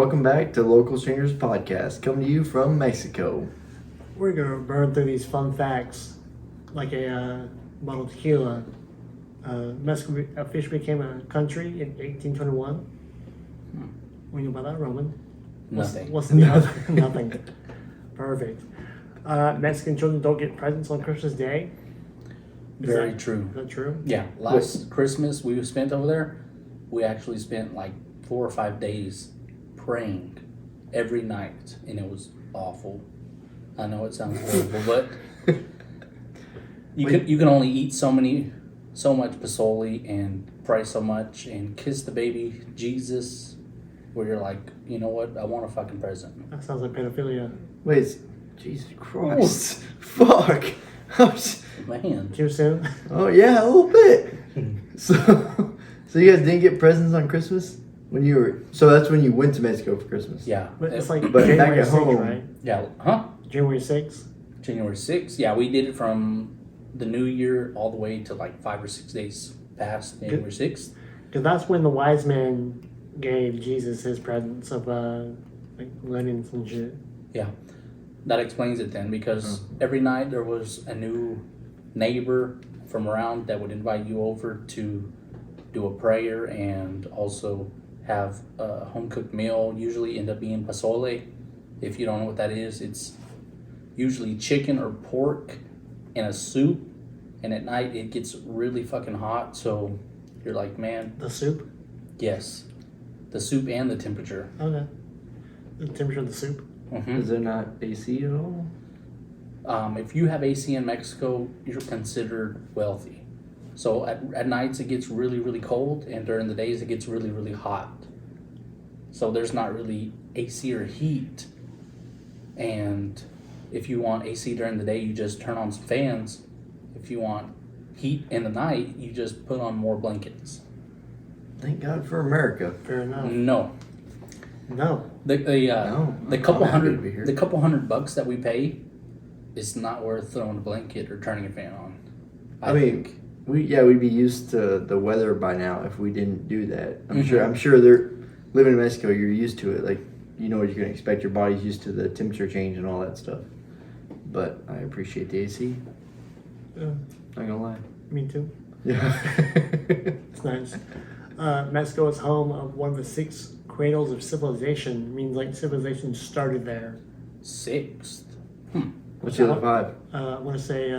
welcome back to Local Strangers Podcast, coming to you from Mexico. We're going to burn through these fun facts like a bottle of tequila. Mexico officially became a country in 1821. What do you know about that, Roman? Nothing. What's the other? Nothing. Perfect. Mexican children don't get presents on Christmas Day. Very true. Is that true? Yeah. Last Christmas we spent over there, we actually spent like 4 or 5 days praying every night, and it was awful. I know it sounds horrible, but you can only eat so much pozole and pray so much and kiss the baby Jesus, where you're like, you know what? I want a fucking present. That sounds like pedophilia. Wait, Jesus Christ. Fuck. Man. Too soon? Oh, yeah, a little bit. So you guys didn't get presents on Christmas? So that's when you went to Mexico for Christmas? Yeah. But it's like But back January at 6th, home. right? Yeah. Huh? January 6th? January 6th. Yeah, we did it from the New Year all the way to like 5 or 6 days past January 6th. Because that's when the wise man gave Jesus his presents of like linens and shit. Yeah, that explains it then, because every night there was a new neighbor from around that would invite you over to do a prayer and also have a home-cooked meal. Usually end up being pozole. If you don't know what that is, it's usually chicken or pork in a soup, and at night it gets really fucking hot, so you're like, man, The soup? yes, the soup and the temperature. Okay. The temperature of the soup? Is there not AC at all? If you have AC in Mexico, you're considered wealthy. So at nights it gets really, really cold, and during the days it gets really, really hot. So there's not really AC or heat. And if you want AC during the day, you just turn on some fans. If you want heat in the night, you just put on more blankets. Thank God for America. Fair enough. No. No. The couple I'm happy to be here. $100 that we pay is not worth throwing a blanket or turning a fan on. I mean, we'd be used to the weather by now if we didn't do that. I'm sure they're living in Mexico, you're used to it. Like, you know what you're gonna expect. Your body's used to the temperature change and all that stuff. But I appreciate the AC. Yeah, Not gonna lie. me too. Yeah. It's nice. Mexico is home of one of the 6 cradles of civilization. It means like civilization started there. 6th. What's the other 5? I want to say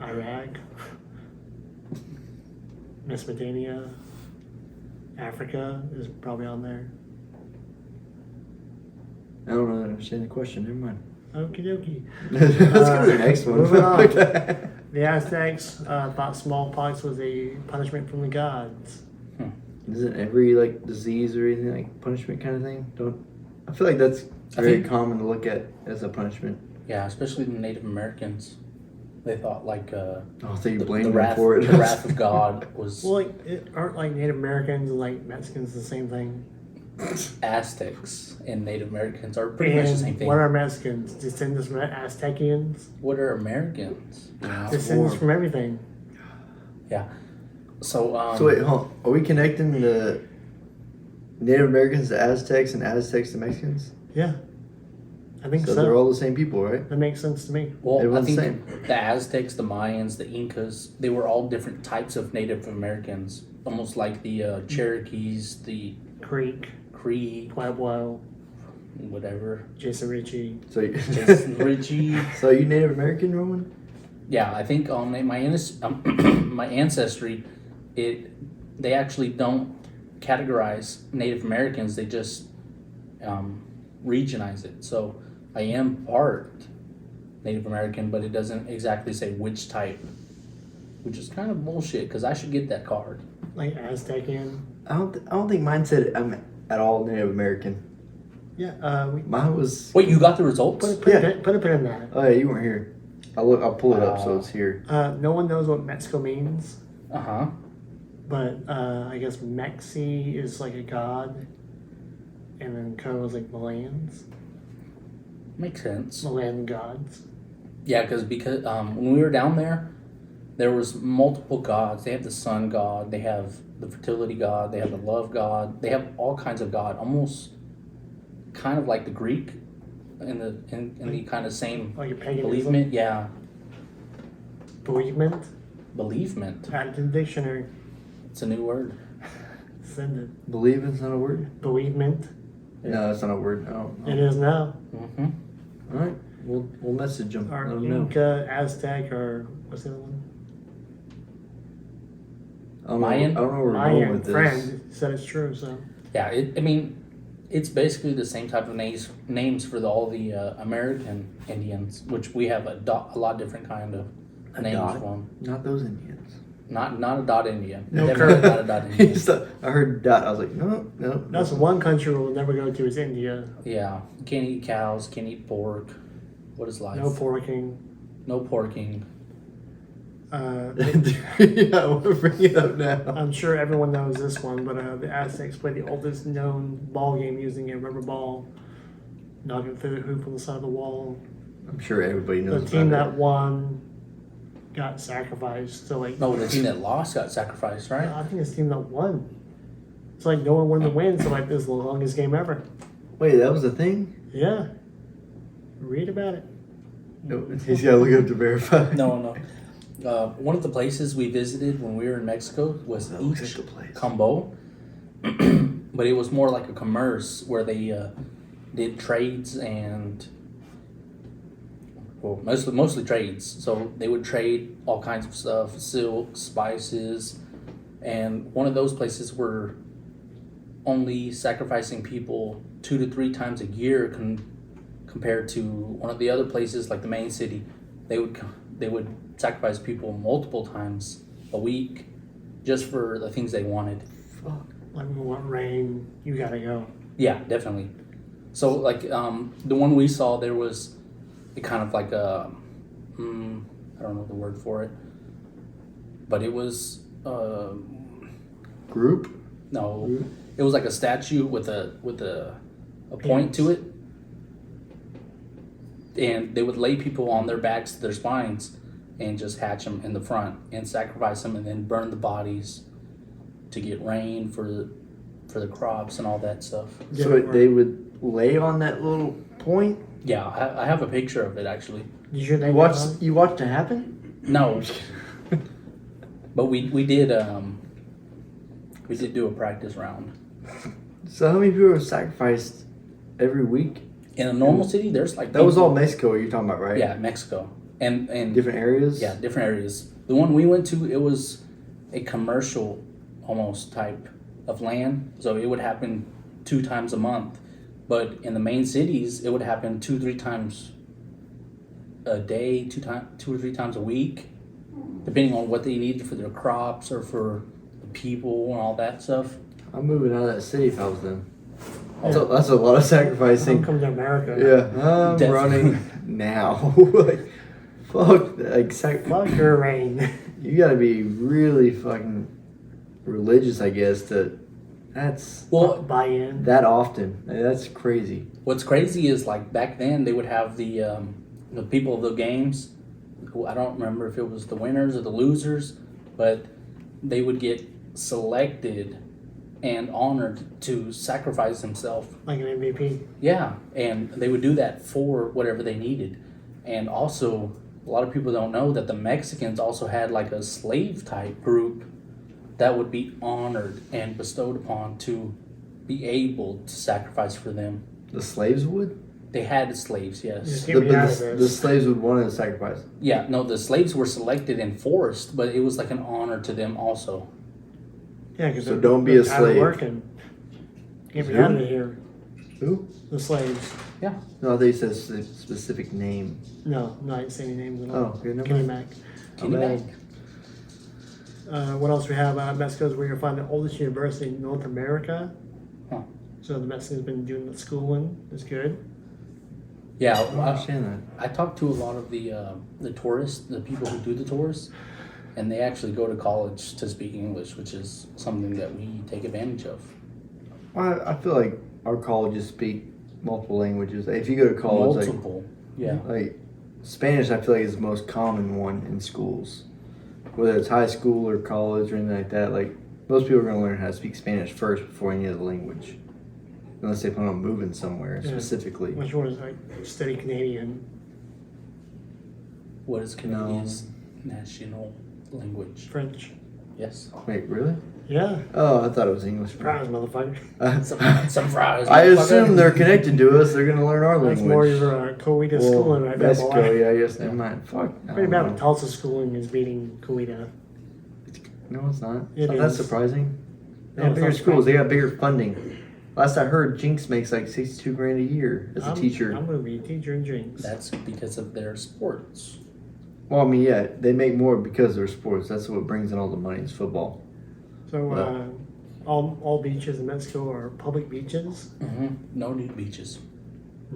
Iraq, Mesopotamia, Africa is probably on there. I don't really understand the question. Never mind. Okie dokie. Let's go to the next one. Moving on. The Aztecs thought smallpox was a punishment from the gods. Isn't every like disease or anything like punishment kind of thing? I feel like that's very common to look at as a punishment. Yeah, especially the Native Americans. They thought like So you the blame them wrath, for it. the wrath of God was Well, aren't like Native Americans and like Mexicans the same thing? Aztecs, and Native Americans are pretty much the same thing. What are Mexicans? Descendants from Aztecians? What are Americans? You know? Descendants from everything. Yeah. So So wait, hold on. Are we connecting the Native Americans to Aztecs and Aztecs to Mexicans? Yeah. I think so. So they're all the same people, right? That makes sense to me. well, I everyone's think the same. the Aztecs, the Mayans, the Incas, they were all different types of Native Americans, almost like the Cherokees, the Creek, Cree, Pueblo, whatever. Jason Ritchie. So you, Jason Ritchie. so are you Native American, Roman? Yeah, I think on my ancestry, they actually don't categorize Native Americans. They just regionize it. So I am part Native American, but it doesn't exactly say which type, which is kind of bullshit because I should get that card. Like Aztecian. I don't think mine said I'm at all Native American. Yeah. Mine was. Wait, you got the results? Put a pin in that. Oh yeah, you weren't here. I'll pull it up so it's here. No one knows what Mexico means, Uh-huh. but I guess Mexi is like a god, and then Co is like Malayans. Makes sense. Malayan gods. Yeah, because when we were down there was multiple gods. They have the sun god, they have the fertility god, they have the love god, they have all kinds of god, almost kind of like the Greek in the kind of same Like a paganism? believement. Yeah, Bereavement? believement. Add it to the dictionary. It's a new word. Send it. Believe it's not a word? Bereavement. No, that's not a word. Oh, It is now. Mm-hmm. All right. We'll message them. Or Let them know. Inca, Aztec, or what's the other one? I don't know. Mayan? I don't know where we're going My with this. friend said it's true, so. Yeah, I mean, it's basically the same type of names for all the American Indians, which we have a lot different kind of names dot? for them. Not those Indians. Not a dot Indian. No Definitely curve. not a dot Indian. I heard dot. I was like, no. That's one country we'll never go to is India. Yeah, can't eat cows, can't eat pork. What is life? No porking. No porking. Yeah, I want to bring it up now. I'm sure everyone knows this one, but the Aztecs played the oldest known ball game using a rubber ball, knocking through the hoop on the side of the wall. I'm sure everybody The knows team about that won got sacrificed. So like, No, the team that lost got sacrificed, right? I think it's the team that won. It's like no one won the win, so like this is the longest game ever. it. Wait, that was a thing? Yeah. Read about it. No, he's got to look up to verify. No. One of the places we visited when we were in Mexico was That looks Each like a place. Combo, but it was more like a commerce where they did trades and mostly trades. So they would trade all kinds of stuff, silk, spices, and one of those places were only sacrificing people 2 to 3 times a year compared to one of the other places like the main city. They would sacrifice people multiple times a week just for the things they wanted. Fuck. Like we want rain, you gotta go. Yeah, definitely. So like the one we saw, there was a kind of like a I don't know the word for it, but it was Group? no, it was like a statue with a point to it, and they would lay people on their backs to their spines and just hatch them in the front and sacrifice them and then burn the bodies to get rain for the crops and all that stuff. So they would lay on that little point? Yeah, I have a picture of it actually. Did you You watched it happen? No, but we did do a practice round. So how many people were sacrificed every week? In a normal city, there's like That was people- all Mexico you're talking about, right? Yeah, Mexico and Different areas? yeah, different areas. The one we went to, it was a commercial almost type of land, so it would happen 2 times a month. But in the main cities, it would happen 2-3 times a day, 2 or 3 times a week, depending on what they needed for their crops or for the people and all that stuff. I'm moving out of that city if I was them. Oh. So that's a lot of sacrificing. Come to America. Yeah, I'm Definitely. running now. Like, fuck, like, Fuck your rain. you gotta be really fucking religious, I guess, that's Well, Buy in. that often. Like, that's crazy. what's crazy is like back then they would have the people of the games. I don't remember if it was the winners or the losers, but they would get selected and honored to sacrifice themselves. Like an MVP. Yeah, and they would do that for whatever they needed. And also, a lot of people don't know that the Mexicans also had like a slave type group that would be honored and bestowed upon to be able to sacrifice for them. The slaves would? They had slaves, yes. Just get me out of The this. slaves would want to sacrifice. Yeah, no, the slaves were selected and forced, but it was like an honor to them also. Yeah, because So don't be a slave. Working. Get me Who? out of here. Who? The slaves. Yeah. No, they said a specific name. No, I didn't say any names at all. Oh, okay, never Kenny mind. Mac. Kenny Oh, Mac. What else we have? Mexico is where you'll find the oldest university in North America. Huh. So the Mexicans been doing the schooling. It's good. Yeah, I don't understand I talked to a lot of the tourists, the people who do the tours, and they actually go to college to speak English, which is something that we take advantage of. that. I feel like our colleges speak multiple languages. If you go to college, Multiple, yeah. like Spanish, I feel like is the most common one in schools. Whether it's high school or college or anything like that, like most people are going to learn how to speak Spanish first before any other language. unless they plan on moving somewhere Yeah. specifically. Which one is like steady Canadian? What is Canadian's national language? French. Yes. Wait, really? Yeah. Oh, I thought it was English. Fries, motherfucker. Some fries. I motherfucker. assume they're connected to us. They're gonna learn our That's language. more your Coeta schooling right there, Mexico, boy. yeah, I guess never mind. Fuck. I Pretty don't bad know. with Tulsa schooling is beating Coeta. No, it's not. It Oh, that's is. surprising. They No, have it's bigger not schools. They surprising. got bigger funding. Last I heard, Jinx makes like $62,000 a year as a teacher. I'm gonna be a teacher in drinks. That's because of their sports. Well, I mean, yeah, they make more because they're sports. That's what brings in all the money is football. So Yeah. all beaches in Mexico are public beaches. Mm-hmm. No nude beaches.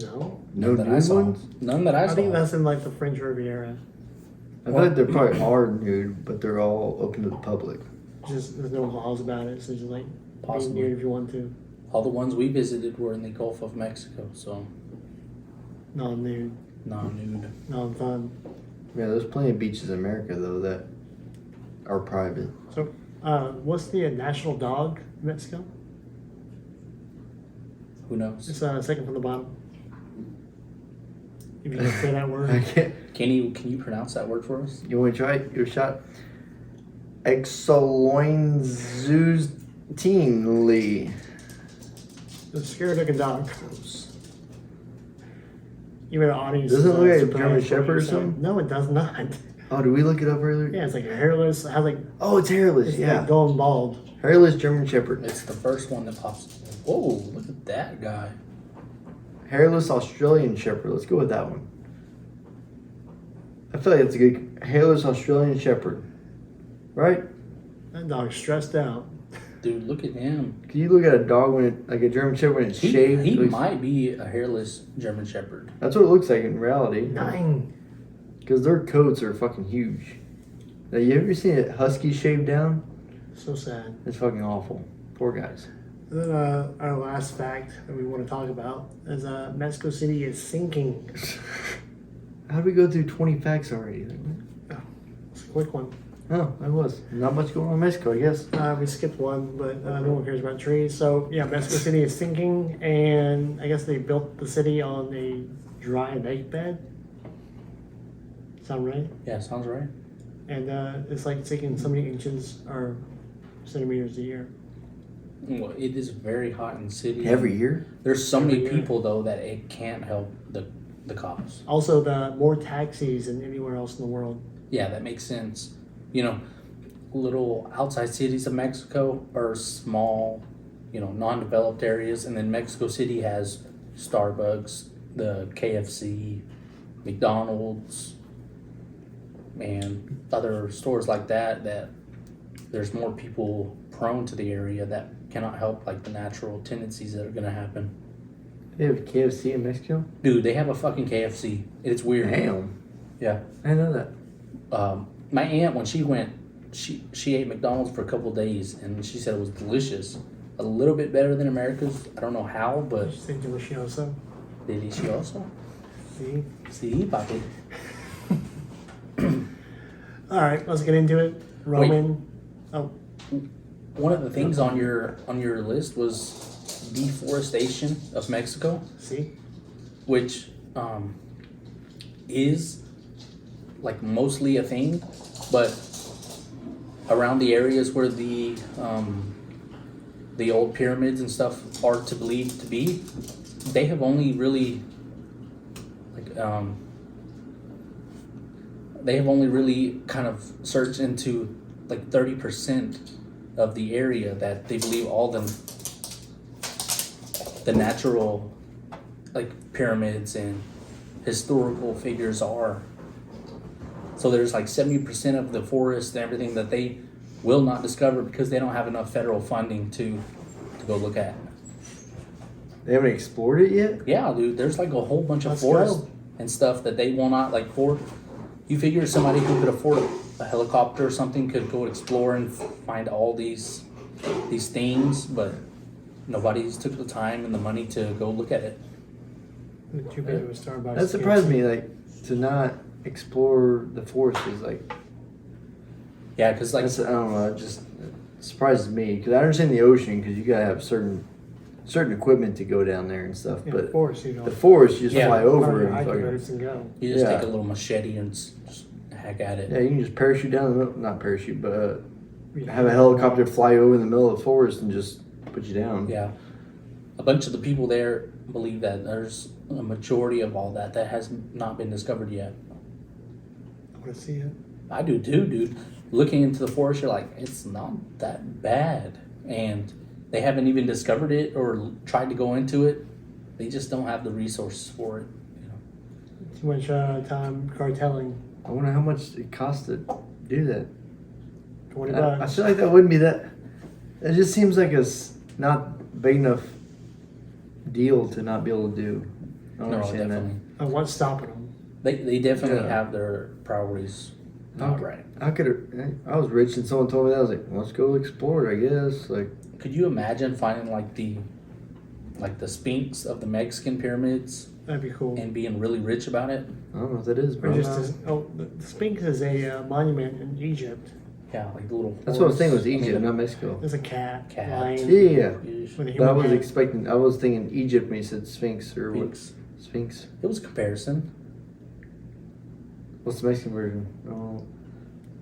No, No None that I nude saw. ones? None that I I saw. think that's in like the French Riviera. I feel like there probably are nude, but they're all open to the public. Just there's no laws about it, so just like Possibly. being nude if you want to, All the ones we visited were in the Gulf of Mexico, so non-nude, non-nude. non-fun. Yeah, there's plenty of beaches in America though that are private. So, what's the national dog in Mexico? Who knows? It's second from the bottom. If you can say that I word. can't. Can you pronounce that word for us? You want to try it? Your shot. Exoloinzuztinli. The scary looking dog. Even the audience. Doesn't is, it look like a surprised German what Shepherd you're or saying. something? No, it does not. Oh, did we look it up earlier? Yeah, it's like a hairless. It has like Oh, it's hairless. it's Yeah, like going bald. hairless German Shepherd. It's the first one that pops. Whoa! Look at that guy. Hairless Australian Shepherd. Let's go with that one. I feel like it's a good hairless Australian Shepherd, right? That dog's stressed out. Dude, look at him. Can you look at a dog when it, like a German Shepherd when it's shaved? He It looks- might be a hairless German Shepherd. That's what it looks like in reality. 9. Because their coats are fucking huge. Now, you ever seen a husky shaved down? So sad. It's fucking awful. Poor guys. And then our last fact that we want to talk about is Mexico City is sinking. How did we go through 20 facts already? It's a quick one. Oh, I was. Not much going on in Mexico, I guess. We skipped one, but no one cares about trees. So yeah, Mexico City is sinking, and I guess they built the city on a dry lake bed. Sound right? Yeah, sounds right. And it's like sinking so many inches or centimeters a year. Well, it is very hot in the city. Every year? There's so Every many year. people though that it can't help the cops. Also, the more taxis than anywhere else in the world. Yeah, that makes sense. You know, little outside cities of Mexico are small, non-developed areas, and then Mexico City has Starbucks, the KFC, McDonald's, and other stores like that. That there's more people prone to the area that cannot help like the natural tendencies that are gonna happen. They have KFC in Mexico? Dude, they have a fucking KFC. It's weird. Damn. Yeah. I didn't know that. My aunt, when she went, she ate McDonald's for a couple of days, and she said it was delicious. A little bit better than America's. I don't know how, but Just think delicioso. delicioso. See? Sí, papi. All right, let's get into it. Roman. Oh, One of the things on your list was deforestation of Mexico, see? which is like mostly a thing, but around the areas where the old pyramids and stuff are to believe to be, they have only really kind of searched into like 30% of the area that they believe all the natural like pyramids and historical figures are. So there's like 70% of the forest and everything that they will not discover because they don't have enough federal funding to go look at. They haven't explored it yet? Yeah, dude, there's like a whole bunch of Let's forest go. and stuff that they will not like for. You figure somebody who could afford a helicopter or something could go explore and find all these things, but nobody's took the time and the money to go look at it. Too big of a Starbucks. That surprised me, like, to not explore the forest is like, Yeah, because like that's, I don't know, it just surprises me. Because I understand the ocean, because you gotta have certain certain equipment to go down there and stuff. Yeah, but of course, you know. the forest, you just Yeah. fly over Fire and fucking, hydrants and go. You just Yeah. take a little machete and just hack at it. yeah, you can just parachute down the middle, not parachute, but Yeah. have a helicopter fly over in the middle of the forest and just put you down. Yeah. A bunch of the people there believe that there's a majority of all that has not been discovered yet. I want to see it. I do too, dude. Looking into the forest, you're like, it's not that bad. And they haven't even discovered it or tried to go into it. They just don't have the resources for it. You know? Too much time cartelling. I wonder how much it costs to do that. $20. I feel like that wouldn't be that. It just seems like it's not big enough deal to not be able to do. I don't No, understand definitely. What's stopping them? They definitely Yeah. have their priorities not Okay. right. that. How could I was rich and someone told me that. I was like, well, let's go explore it, I guess. Like, Could you imagine finding like the Sphinx of the Mexican pyramids That'd be cool. and being really rich about it? I don't know what that is, Or bro. the Sphinx is a monument in Egypt. Yeah, like the little. That's what I was thinking was horse. Egypt, not Mexico. There's a cat, Cat. lion. Yeah. Yeesh. With a But I human was head. expecting, I was thinking Egypt when you said Sphinx or Sphinx. what? Sphinx. It was a comparison. What's the Mexican version? Oh,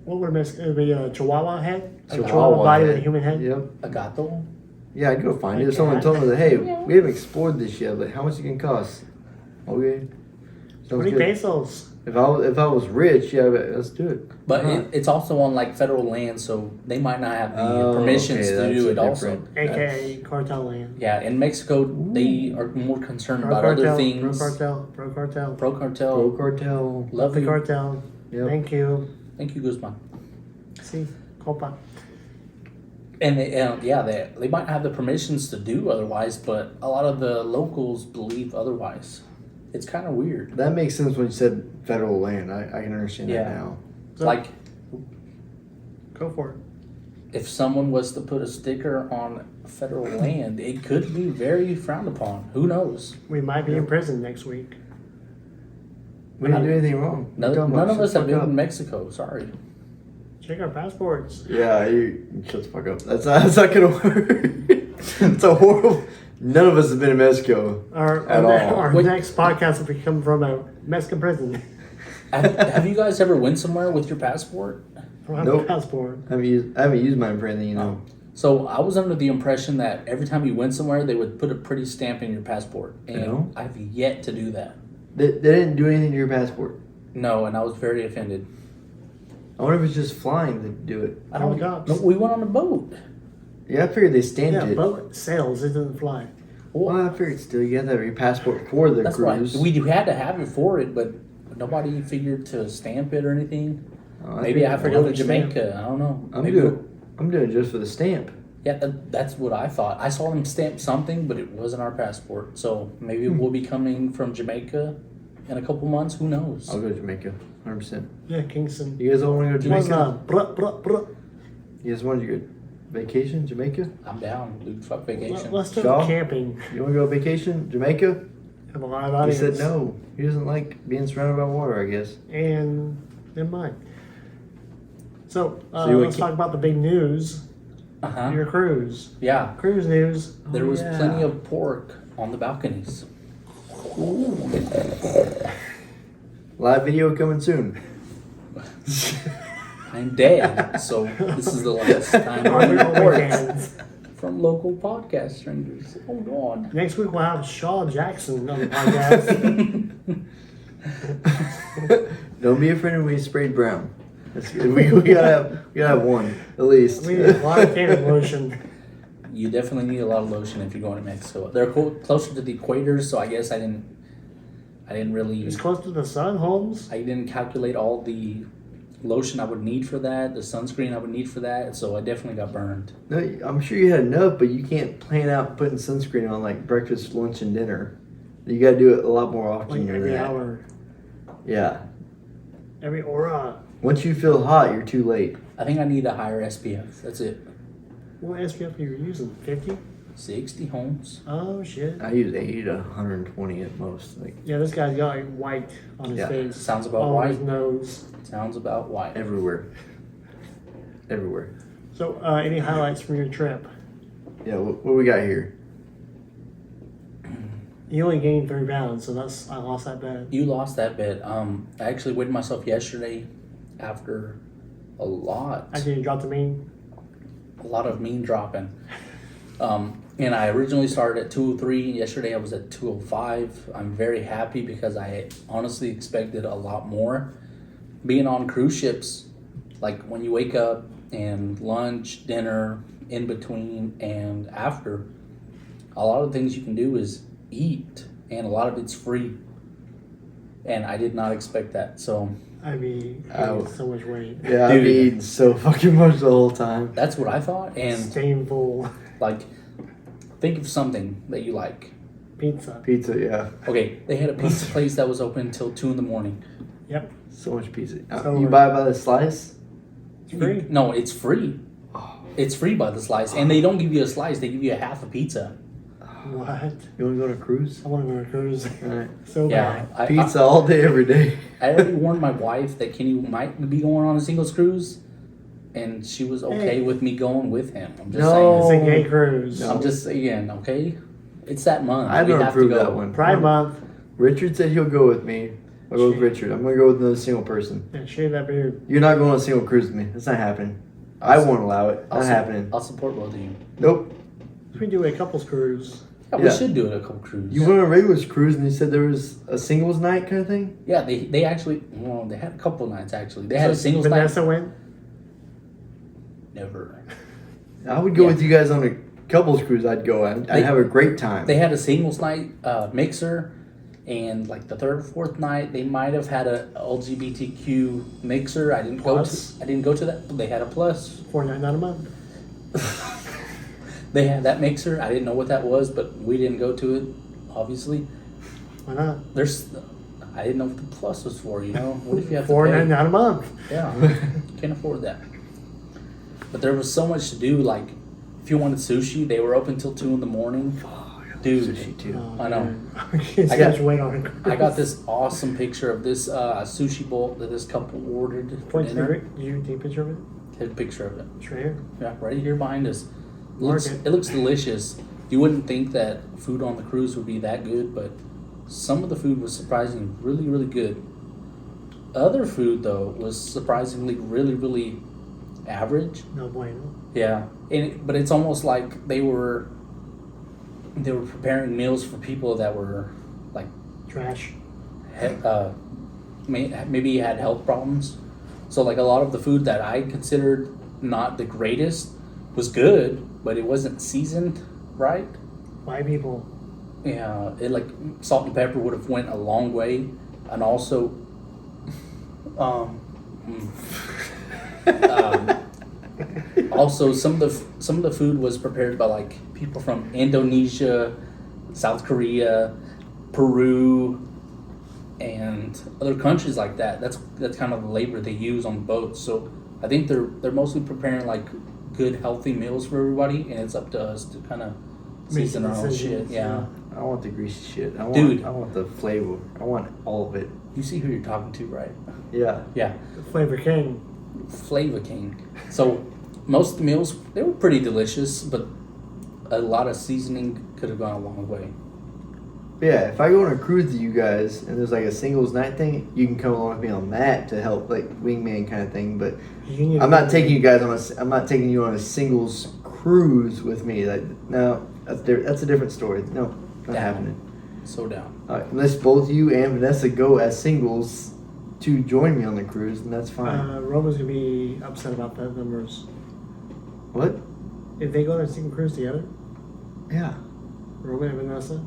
What would it be? It would be a Chihuahua head? A Chihuahua Chihuahua body with a head. human head? Yep. A gato. Yeah, I'd go find it. If Okay. someone told me that, hey, we haven't explored this yet, but how much it can cost? Okay. Sounds 20 good. pesos. If I was rich, yeah, but let's do it. But Why not? it's also on like federal land, so they might not have the Oh, permissions okay, to that's do a it. Also, different- AKA cartel land. yeah, in Mexico they are more concerned Pro about cartel. other things. Pro cartel. Pro cartel. Pro cartel. Pro cartel. Love The you. cartel. Yep. Thank you. Thank you, Guzman. See, Copa. And they might have the permissions to do otherwise, but a lot of the locals believe otherwise. It's kind of weird. That makes sense when you said federal land. I can understand Yeah. that now. So, Like go for it. if someone was to put a sticker on federal land, it could be very frowned upon. Who knows? We might be in prison next week. We didn't do anything wrong. What are you talking None about? of us Shut have the been fuck in up. Mexico. Sorry. Check our passports. Yeah, you shut the fuck up. That's not gonna work. It's a horrible. None of us have been in Mexico. At all. Our Wait. next podcast will be come from a Mexican prison. Have you guys ever went somewhere with your passport? I don't have Nope. a passport. I haven't used mine for anything, you know. So I was under the impression that every time you went somewhere, they would put a pretty stamp in your passport, and No. I've yet to do that. They didn't do anything to your passport. No, and I was very offended. I wonder if it's just flying to do it. I don't. Helicopters. No, we went on a boat. Yeah, I figured they stamped Yeah, it. boat sails. It doesn't fly. Well, I figured still you have to have your passport for the That's cruise. right. We had to have it for it, but nobody figured to stamp it or anything. Oh, Maybe I have to go to another stamp. Jamaica. I don't know. I'm Maybe doing it just for the stamp. Yeah, that's what I thought. I saw them stamp something, but it wasn't our passport. So maybe we'll be coming from Jamaica in a couple months. Who knows? I'll go to Jamaica, 100%. Yeah, Kingston. You guys all want to go to Was Jamaica? bruh. You guys want to go vacation, Jamaica? I'm down, dude. Fuck vacation. Let's do Shaw? camping. You want to go vacation, Jamaica? Have a live He audience. said no. He doesn't like being surrounded by water, I guess. And never mind. So, So you let's went- talk about the big news. Uh-huh. Your cruise. Yeah. Cruise news. There Oh, was yeah. plenty of pork on the balconies. Live video coming soon. I'm dead, so this is the last time Our I little report weekends. from local podcast strangers. Oh God. Next week we'll have Shaw Jackson on the podcast. Don't be afraid when we sprayed brown. That's good. We gotta have one at least. We need a lot of cannon lotion. You definitely need a lot of lotion if you're going to Mexico. They're closer to the equator, so I guess I didn't really. It's close to the sun, Holmes. I didn't calculate all the lotion I would need for that, the sunscreen I would need for that, so I definitely got burned. No, I'm sure you had enough, but you can't plan out putting sunscreen on like breakfast, lunch, and dinner. You gotta do it a lot more often Like than every that. hour. Yeah. Every aura. Once you feel hot, you're too late. I think I need a higher SPF. That's it. What SPF are you using? 50? 60 homes. Oh, shit. I use 80 to 120 at most. Like Yeah, this guy's got like white on his Yeah. face. Sounds about all white. his nose. Sounds about white. everywhere. Everywhere. So, any highlights from your trip? Yeah, what we got here? You only gained 3 pounds, so I lost that bet. You lost that bet. I actually weighed myself yesterday after a lot. I didn't drop the mean. A lot of mean dropping. And I originally started at 203. Yesterday I was at 205. I'm very happy because I honestly expected a lot more. Being on cruise ships, like when you wake up and lunch, dinner, in between, and after, a lot of things you can do is eat, and a lot of it's free. And I did not expect that. So I'd be gaining so much weight. Yeah, I've Dude. been eating so fucking much the whole time. that's what I thought. And Staying full. like, think of something that you like. Pizza. Pizza, yeah. Okay, they had a pizza place that was open until 2 in. Yep. So much pizza. So You buy it by the slice? It's free. No, it's free. It's free by the slice, and they don't give you a slice. They give you a half a pizza. What? You want to go on a cruise? I want to go on a cruise. Alright. So Yeah, bad. Pizza all day, every day. I already warned my wife that Kenny might be going on a singles cruise, and she was okay Hey. with me going with him. I'm just No. It's a gay cruise. saying. I'm just saying, okay? It's that month. I We don't have to approve go. that one. Pride Month. Richard said he'll go with me. I'll go with Shit. Richard. I'm going to go with another single person. Yeah, shave that beard. You're not going on a single cruise with me. That's not happening. I won't allow it. I'll Not su- happening. I'll support both of you. Nope. We do a couples cruise. Yeah, Yeah. we should do it a couple cruises. You went on a regular cruise and you said there was a singles night kind of thing? Yeah, they actually, well, they had a couple nights actually. They had a So singles night. Vanessa went. Never. I would go Yeah. with you guys on a couples cruise. I'd go. I'd They- have a great time. They had a singles night mixer, and like the third or fourth night, they might have had a LGBTQ mixer. I didn't Plus? go to. I didn't go to that. But they had a plus. $4.99 a month. They had that mixer. I didn't know what that was, but we didn't go to it. Obviously, Why not? there's. I didn't know what the plus was for. You know, what if you have to $4.99 a month. pay? Yeah, can't afford that. But there was so much to do. Like, if you wanted sushi, they were open till 2 in. Dude, Sushi too. Oh, I know. man. It's I so got- much weight on it. I got this awesome picture of this sushi bowl that this couple ordered for Point to dinner. it. You take a picture of it? Take a picture of it. It's right here. Yeah, right here behind us. Mark it. It looks delicious. You wouldn't think that food on the cruise would be that good, but some of the food was surprisingly really, really good. Other food though was surprisingly really, really average. No bueno. Yeah, but it's almost like they were preparing meals for people that were like Trash. maybe had health problems. So like a lot of the food that I considered not the greatest was good, but it wasn't seasoned right. White people. Yeah, it like salt and pepper would have went a long way, and also, also some of the food was prepared by like people from Indonesia, South Korea, Peru, and other countries like that. That's kind of the labor they use on the boats. So I think they're mostly preparing like good healthy meals for everybody, and it's up to us to kind of Make season the our own shit. decisions, Yeah. I want the greasy shit. Dude. I want the flavor. I want all of it. You see who you're talking to, right? Yeah. Yeah. Flavor King. Flavor King. So most of the meals they were pretty delicious, but a lot of seasoning could have gone a long way. But yeah, if I go on a cruise with you guys and there's like a singles night thing, you can come along with me on that to help, like wingman kind of thing. But You need I'm to- not taking you guys on I'm not taking you on a singles cruise with me. Like no, that's a different story. No, not Down. happening. So down. All right, unless both you and Vanessa go as singles to join me on the cruise, then that's fine. Roman's gonna be upset about that numbers. What? If they go on a single cruise together, Yeah. Roman and Vanessa,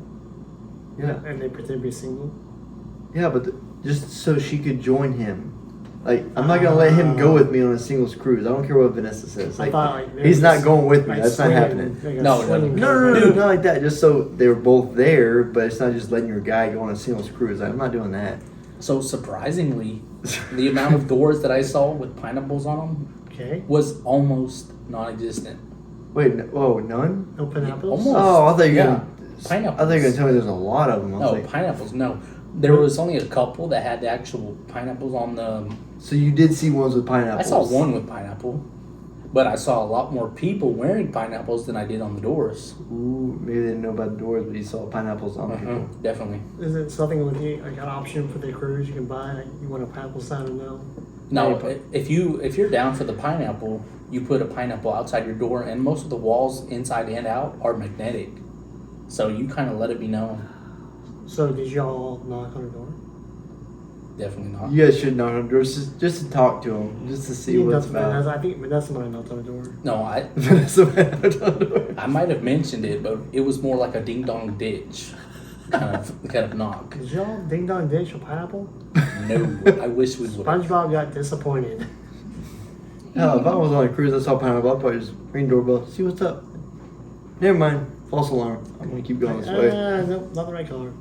Yeah. and they pretend to be single. Yeah, but just so she could join him. Like, I'm not gonna let him go with me on a singles cruise. I don't care what Vanessa says. I Like, thought like he's not just, going with me. like, That's not swinging, happening. like a No, swinging No, couple. not like that. Just so they were both there, but it's not just letting your guy go on a singles cruise. I'm not doing that. So surprisingly, the amount of doors that I saw with pineapples on them Okay. was almost non-existent. Wait, whoa, none? No pineapples. Almost. Oh, I thought you were Yeah. gonna. Pineapples. I thought you were gonna tell me there's a lot of them. I was No, like, pineapples. No, there was only a couple that had the actual pineapples on the. so you did see ones with I pineapples? saw one with pineapple. But I saw a lot more people wearing pineapples than I did on the doors. Ooh, maybe they didn't know about the doors, but he saw pineapples on people. Definitely. Is it something with you, like an option for the cruise you can buy? Like you want a pineapple sign or no? No, if you're down for the pineapple, you put a pineapple outside your door, and most of the walls inside and out are magnetic, so you kind of let it be known. So did y'all knock on the door? Definitely not. You guys should knock on the doors just to talk to him, just to see You what know, it's about. Vanessa, I think Vanessa might have knocked on the door. No, Vanessa knocked on the door. I might have mentioned it, but it was more like a ding dong ditch kind of knock. Did y'all ding dong dish a pineapple? No, I wish we would have. SpongeBob got disappointed. Hell, if I was on a cruise, I saw pineapple, I'd probably just ring doorbell, see what's up. Never mind, false alarm. I'm gonna keep going this way. Nope, not the right color.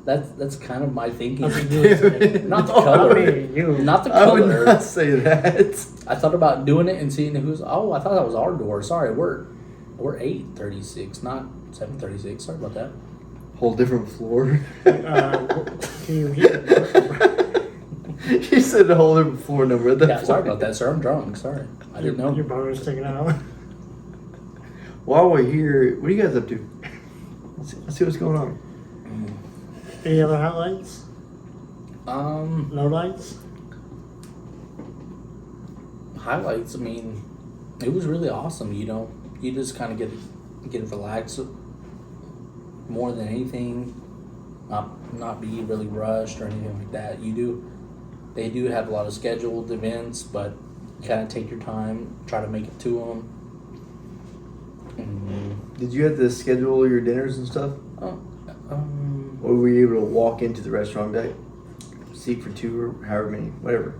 That's kind of my thinking. That's what you would say. Not the No. color. I mean, you. Not the I would color. not say that. I thought about doing it and seeing who's. Oh, I thought that was our door. Sorry, we're 836, not 736. Sorry about that. Whole different floor. Can you hear? You said a whole different floor number at that Yeah, point. sorry about that, sir. I'm drunk. Sorry, I didn't know. Your boner's sticking out. While we're here, what are you guys up to? Let's see what's going on. Any other highlights? No lights? Highlights. I mean, it was really awesome. You know, you just kind of get relaxed more than anything. Not be really rushed or anything like that. They do have a lot of scheduled events, but kind of take your time, try to make it to them. Did you have to schedule your dinners and stuff? Or were you able to walk into the restaurant and be like, seat for two or however many, whatever?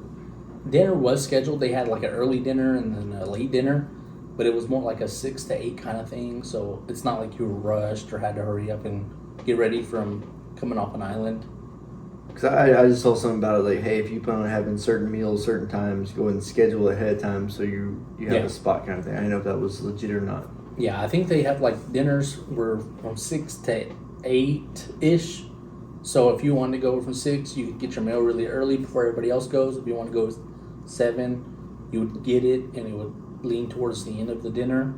Dinner was scheduled. They had like an early dinner and then a late dinner, but it was more like a 6 to 8 kind of thing. So it's not like you were rushed or had to hurry up and get ready from coming off an island. Because I just saw something about it, like, hey, if you plan on having certain meals, certain times, go and schedule ahead of time so you have a spot kind of thing. I didn't know if that was legit or not. Yeah, I think they have like dinners were from 6 to 8-ish. So if you wanted to go from 6, you could get your meal really early before everybody else goes. If you want to go 7, you would get it and it would lean towards the end of the dinner.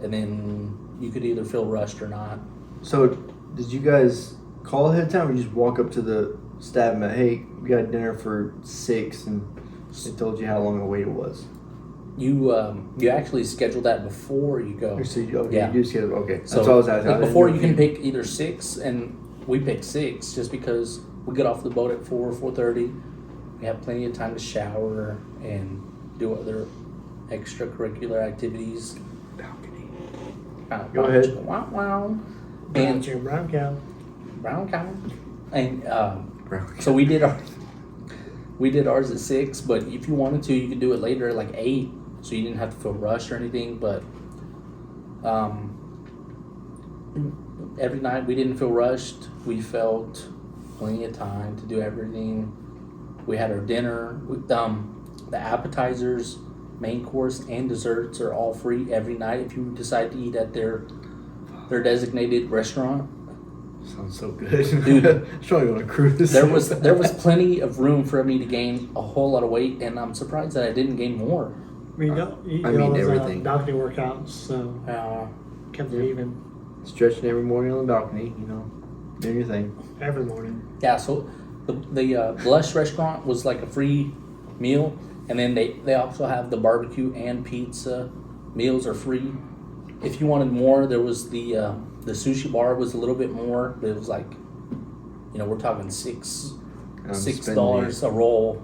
And then you could either feel rushed or not. So did you guys call ahead of time or you just walk up to the staff and be like, hey, we got dinner for 6 and they told you how long the wait it was? You actually schedule that before you go. So you Yeah. do schedule, okay. That's So what I was asking. I didn't before know you if can pick either 6, and we picked 6 just because we get off the boat at 4:30. We have plenty of time to shower and do other extracurricular activities. balcony. Go ahead. Wow, wow. And your brown cow. Brown cow. And Brown so we did ours at 6, but if you wanted to, you could do it later at like 8, so you didn't have to feel rushed or anything. But every night we didn't feel rushed. We felt plenty of time to do everything. We had our dinner with the appetizers, main course, and desserts are all free every night if you decide to eat at their designated restaurant. Sounds so good. Dude. I'm trying to go on a cruise. There was plenty of room for me to gain a whole lot of weight, and I'm surprised that I didn't gain more. You I mean, everything. balcony workouts, so kept it even Stretching every morning on the balcony, doing your thing. every morning. Yeah, so the Blush restaurant was like a free meal, and then they also have the barbecue and pizza meals are free. If you wanted more, there was the sushi bar was a little bit more, but it was like, we're talking $6 a roll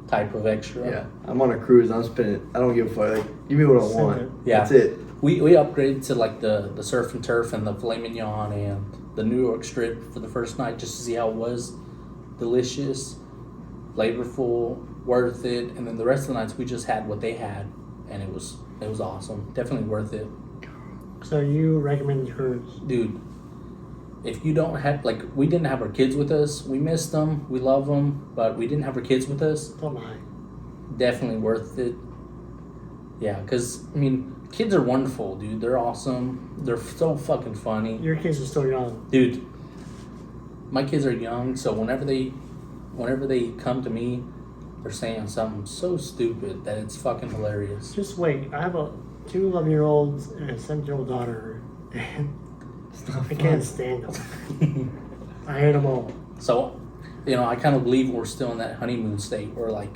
type of extra. Yeah, I'm on a cruise. I'm spending. I don't give a fuck. Like, give me what I Send want. it. Yeah. That's it. We upgraded to like the surf and turf and the filet mignon and the New York strip for the first night just to see how it was. Delicious, flavorful, worth it. And then the rest of the nights we just had what they had, and it was awesome. Definitely worth it. So you recommend the cruise? Dude, if you don't have, we didn't have our kids with us. We missed them. We love them, but we didn't have our kids with us. Don't lie. Definitely worth it. Yeah, because, kids are wonderful, dude. They're awesome. They're so fucking funny. Your kids are still young. Dude, my kids are young, so whenever they come to me, they're saying something so stupid that it's fucking hilarious. Just wait. I have two 11-year-olds and a 7-year-old daughter, and I can't stand them. I hate them all. So, I kind of believe we're still in that honeymoon state where like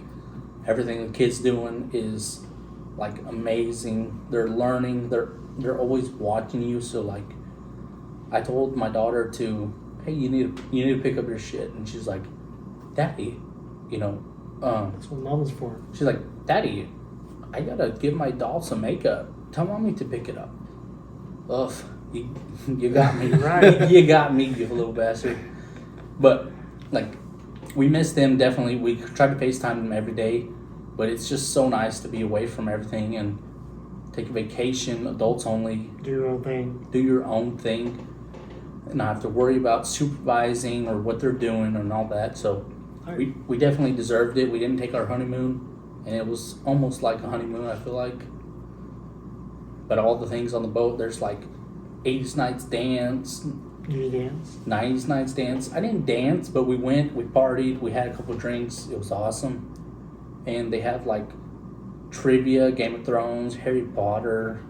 everything the kids doing is like amazing. They're learning. They're always watching you. So like, I told my daughter to, hey, you need to pick up your shit, and she's like, Daddy, That's what mom is for. she's like, Daddy, I gotta give my doll some makeup. Tell mommy to pick it up. Ugh, you got me. Right. You got me, you little bastard. But like, we miss them definitely. We try to FaceTime them every day, but it's just so nice to be away from everything and take a vacation, adults only. Do your own thing. Do your own thing, and not have to worry about supervising or what they're doing and all that. So we definitely deserved it. We didn't take our honeymoon, and it was almost like a honeymoon, I feel like. But all the things on the boat, there's like 80s nights dance, Did you dance? 90s nights dance. I didn't dance, but we went, we partied, we had a couple drinks. It was awesome. And they have like trivia, Game of Thrones, Harry Potter,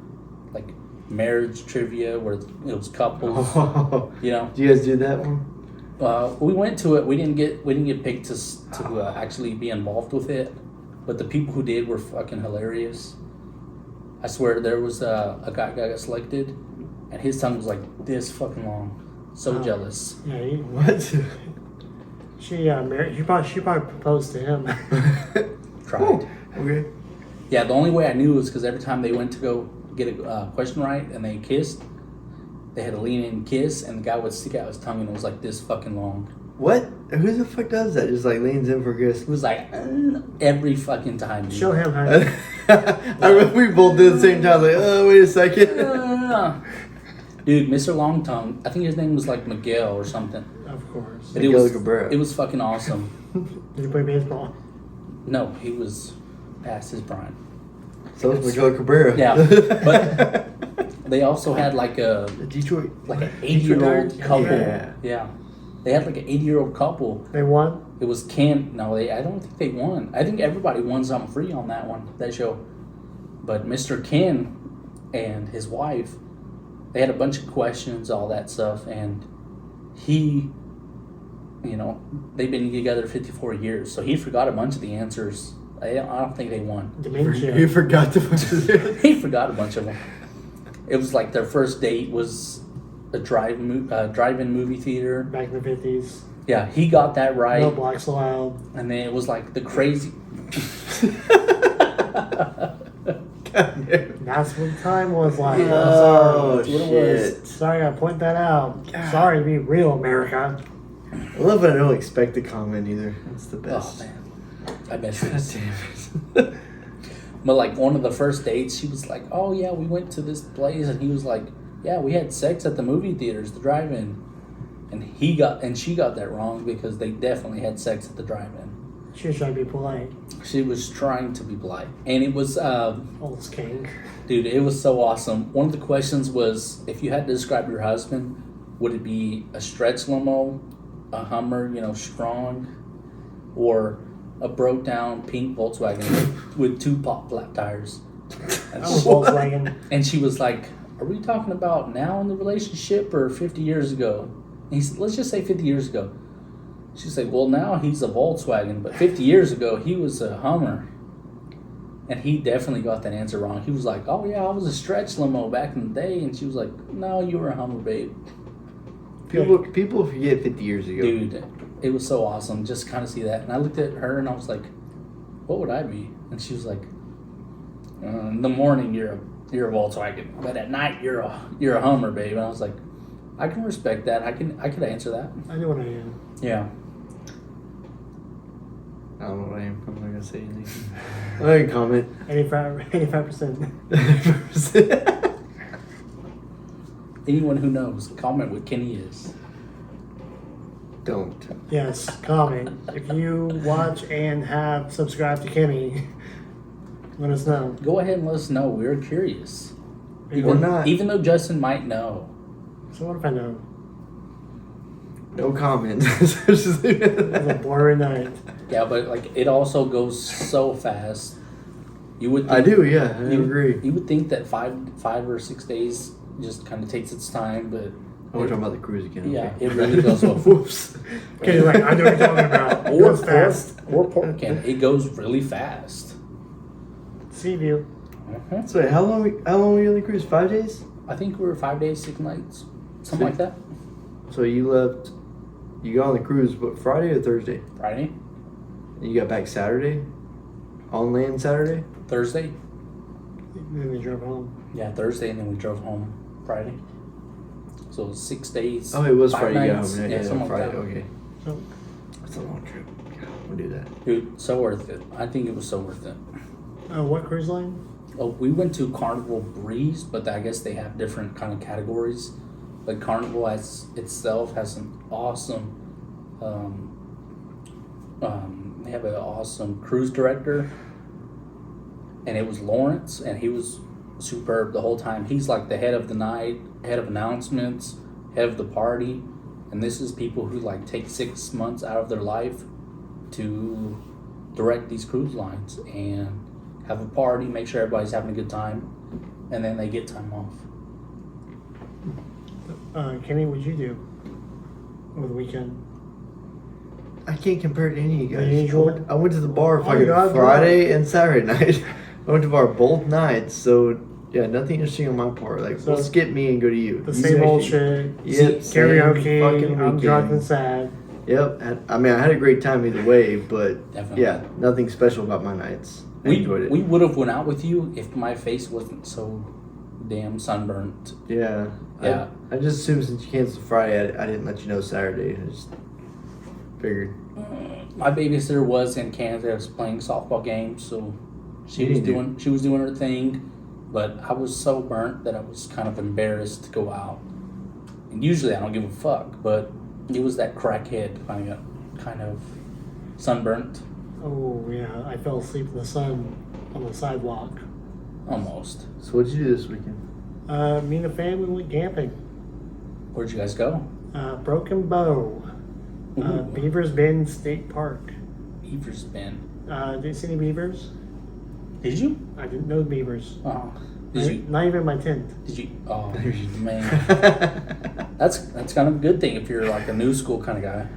like marriage trivia where it was couples. Oh. You know, Do you guys do that one? we went to it. We didn't get picked to actually be involved with it, but the people who did were fucking hilarious. I swear there was a guy got selected, and his tongue was like this fucking long. So jealous. Yeah. What? She married. She probably proposed to him. Tried. Okay. Yeah, the only way I knew was because every time they went to go get a question right and they kissed, they had to lean in and kiss, and the guy would stick out his tongue and it was like this fucking long. What? Who the fuck does that? Just like leans in for a kiss? It was like every fucking time. Dude. Show him how. I remember we both did at the same time. Like, oh, wait a second. Dude, Mr. Long Tongue, I think his name was like Miguel or something. Of course. But Miguel Cabrera. it was fucking awesome. Did you play baseball? No, he was past his prime. So was Miguel Cabrera. Yeah, but they also had like a Detroit. like an 80-year-old couple. Yeah. They had like an 80-year-old couple. They won. It was Ken. No, I don't think they won. I think everybody won something free on that show. But Mr. Ken and his wife, they had a bunch of questions, all that stuff, and he, they've been together 54 years, so he forgot a bunch of the answers. I don't think they won. Dementia. You forgot to He forgot a bunch of them. It was like their first date was a drive-in movie theater. Back in the 50s. Yeah, he got that right. No blacks allowed. And then it was like the crazy. That's what time was like. Oh, I'm sorry. shit. Sorry, I point that out. God. Sorry to be real, America. I love when I don't expect the comment either. That's the Oh best. man, I bet God it is. damn it. But like one of the first dates, she was like, "Oh yeah, we went to this place," and he was like, "Yeah, we had sex at the movie theaters, the drive-in," and she got that wrong because they definitely had sex at the drive-in. She was trying to be polite. She was trying to be polite, and it was, Old king. dude, it was so awesome. One of the questions was, if you had to describe your husband, would it be a stretch limo, a Hummer, strong, or a broke down pink Volkswagen with two pop flat tires? And, Oh, Volkswagen. and she was like, "Are we talking about now in the relationship or 50 years ago?" And he said, "Let's just say 50 years ago." She's like, "Well, now he's a Volkswagen, but 50 years ago he was a Hummer." And he definitely got that answer wrong. He was like, "Oh yeah, I was a stretch limo back in the day," and she was like, "No, you were a Hummer, babe." People forget 50 years ago. Dude, it was so awesome just kind of see that. And I looked at her and I was like, "What would I be?" And she was like, "In the morning you're a Volkswagen, but at night you're a Hummer, babe." And I was like, "I can respect that. I could answer that." I know what I am. Yeah. I don't know what I am. I'm not going to say anything. I'm not going to comment. 85%. Anyone who knows, comment what Kenny is. Don't. Yes, comment. If you watch and have subscribed to Kenny, let us know. Go ahead and let us know. We're curious. Or not. Even though Justin might know. So what if I know? No comment. It was a blurry night. Yeah, but like it also goes so fast. You would I think, do, yeah, I you, agree. You would think that 5 or 6 days just kind of takes its time, but Oh, we're talking about the cruise again. yeah, okay. it really goes so fast. Whoops. Okay, like I know what you're talking about. It goes fast. Or Portcan, it goes really fast. Sea View. Uh-huh. So wait, how long were you on the cruise? 5 days? I think we were 5 days, 6 nights, something like that. So you got on the cruise, what, Friday or Thursday? Friday, And you got back Saturday? On land Saturday? Thursday, Then we drove home. yeah, Thursday, and then we drove home Friday. So 6 days. Oh, it was 5 Friday you got nights. home. Yeah, something Friday, like that. okay. So That's a long trip. God, we'll do that. Dude, so worth it. I think it was so worth it. what cruise line? Oh, we went to Carnival Breeze, but I guess they have different kind of categories. Like Carnival as itself has an awesome, they have an awesome cruise director, and it was Lawrence, and he was superb the whole time. He's like the head of the night, head of announcements, head of the party, and this is people who like take 6 months out of their life to direct these cruise lines and have a party, make sure everybody's having a good time, and then they get time off. Kenny, what'd you do over the weekend? I can't compare it to any of you The guys. usual? I went to the bar Oh, fucking God, Friday and Saturday night. I went to the bar both nights, so yeah, nothing interesting on my part. Like, So, we'll skip me and go to you. The You same old actually- shit. Yep, same Karaoke. fucking I'm drunk and weekend. sad. Yep. I mean, I had a great time either way, but Definitely. yeah, nothing special about my nights. I We enjoyed it. would have went out with you if my face wasn't so damn sunburnt. Yeah. Yeah. I just assumed since you canceled Friday, I didn't let you know Saturday. I just figured. My babysitter was in Canada, was playing softball games, so she was doing her thing, but I was so burnt that I was kind of embarrassed to go out. And usually I don't give a fuck, but it was that crackhead kind of sunburnt, Oh yeah, I fell asleep in the sun on the sidewalk. almost. So what'd you do this weekend? Me and the family went camping. Where'd you guys go? Broken Bow, Ooh. Beavers Bend State Park. Beaver's Bend. Did you see any beavers? Did you? I didn't know beavers. Oh, did you? Not even in my tent. Did you? Oh man, that's kind of a good thing if you're like a new school kind of guy.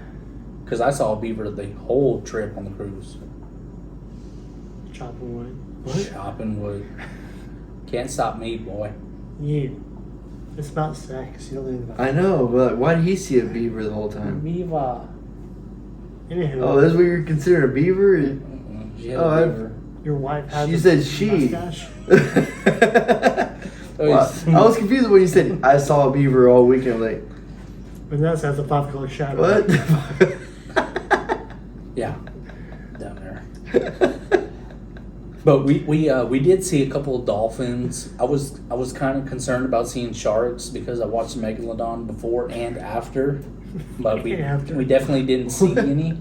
Because I saw a beaver the whole trip on the cruise. Chopping wood. Chopping wood. Can't stop me, boy. You. It's about sex. You don't need about. I know, but why did he see a beaver the whole time? Viva. Anywho, Oh, that's what you're considering a beaver? She had Oh, a beaver. your wife has. She a said she. mustache. Well, I was confused when you said I saw a beaver all weekend. Like, Vanessa has a pop-color shadow. what? Yeah, down there. But we did see a couple of dolphins. I was kind of concerned about seeing sharks because I watched Megalodon before and after, but we definitely didn't see any.